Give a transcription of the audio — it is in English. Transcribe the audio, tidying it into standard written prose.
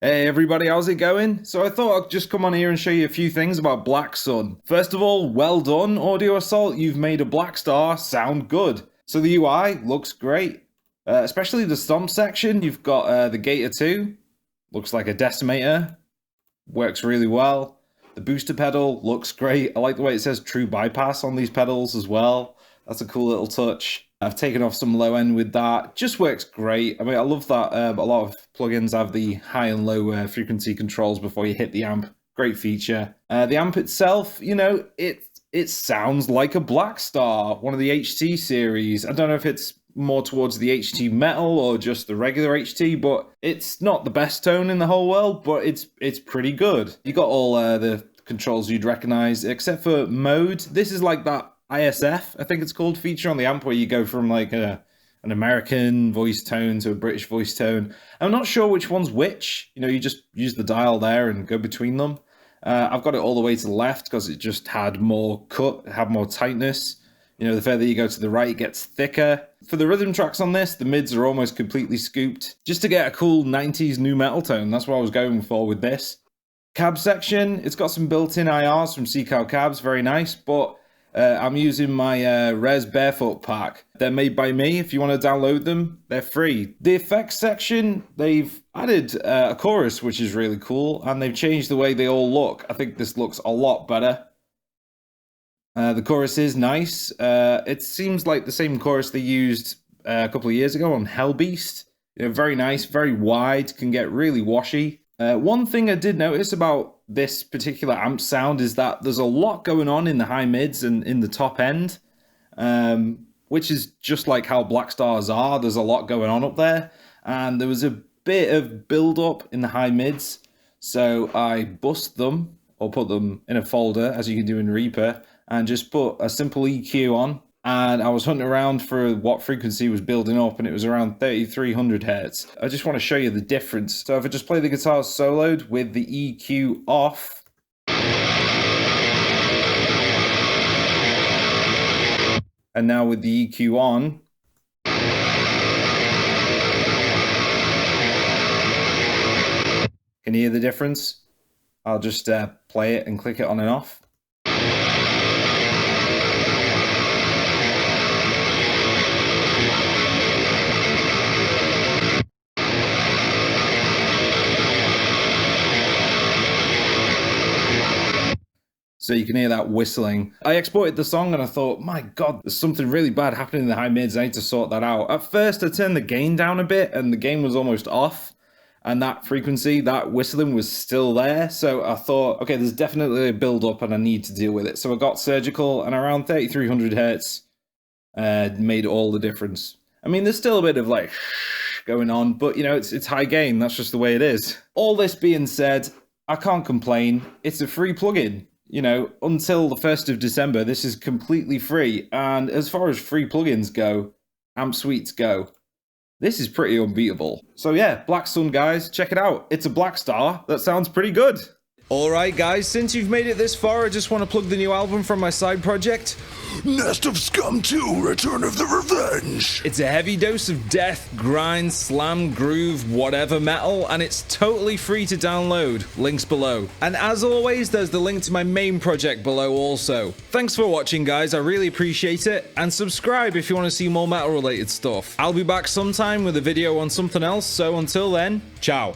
Hey everybody, how's it going? So I thought I'd just come on here and show you a few things about Blacksun. First of all, well done, Audio Assault. You've made a Blackstar sound good. So the UI looks great, especially the stomp section. You've got the Gator 2, looks like a decimator, works really well. The booster pedal looks great. I like the way it says true bypass on these pedals as well. That's a cool little touch. I've taken off some low end with that. Just works great. I mean, I love that a lot of plugins have the high and low frequency controls before you hit the amp. Great feature. The amp itself, you know, it sounds like a Blackstar, one of the HT series. I don't know if it's more towards the HT metal or just the regular HT, but it's not the best tone in the whole world, but it's pretty good. You got all the controls you'd recognize, except for mode. This is like that ISF, I think it's called, feature on the amp where you go from like an American voice tone to a British voice tone. I'm not sure which one's which. You know, you just use the dial there and go between them. I've got it all the way to the left because it just had more cut, had more tightness. You know, the further you go to the right, it gets thicker. For the rhythm tracks on this, the mids are almost completely scooped. Just to get a cool 90s nu metal tone, that's what I was going for with this. Cab section, it's got some built-in IRs from Seacow Cabs, very nice, but I'm using my Barefoot pack. They're made by me. If you want to download them, they're free. The effects section, they've added a chorus, which is really cool, and they've changed the way they all look. I think this looks a lot better. The chorus is nice. It seems like the same chorus they used a couple of years ago on Hellbeast. You know, very nice, very wide, can get really washy. One thing I did notice about this particular amp sound is that there's a lot going on in the high mids and in the top end, which is just like how Blackstars are. There's a lot going on up there, and there was a bit of build up in the high mids, so I bust them or put them in a folder, as you can do in Reaper, and just put a simple EQ on. And I was hunting around for what frequency was building up, and it was around 3300 hertz. I just want to show you the difference. So if I just play the guitars soloed with the EQ off, and now with the EQ on, can you hear the difference? I'll just play it and click it on and off. So you can hear that whistling. I exported the song and I thought, my God, there's something really bad happening in the high mids. I need to sort that out. At first, I turned the gain down a bit and the gain was almost off. And that frequency, that whistling was still there. So I thought, okay, there's definitely a build up and I need to deal with it. So I got surgical, and around 3300 hertz made all the difference. I mean, there's still a bit of like going on, but you know, it's high gain. That's just the way it is. All this being said, I can't complain. It's a free plugin. You know, until the 1st of December, this is completely free. And as far as free plugins go, amp suites go, this is pretty unbeatable. So yeah, Blacksun guys, check it out. It's a Blackstar that sounds pretty good. Alright guys, since you've made it this far, I just want to plug the new album from my side project, Nest of Scum 2, Return of the Revenge. It's a heavy dose of death, grind, slam, groove, whatever metal, and it's totally free to download. Links below. And as always, there's the link to my main project below also. Thanks for watching guys, I really appreciate it, and subscribe if you want to see more metal related stuff. I'll be back sometime with a video on something else, so until then, ciao.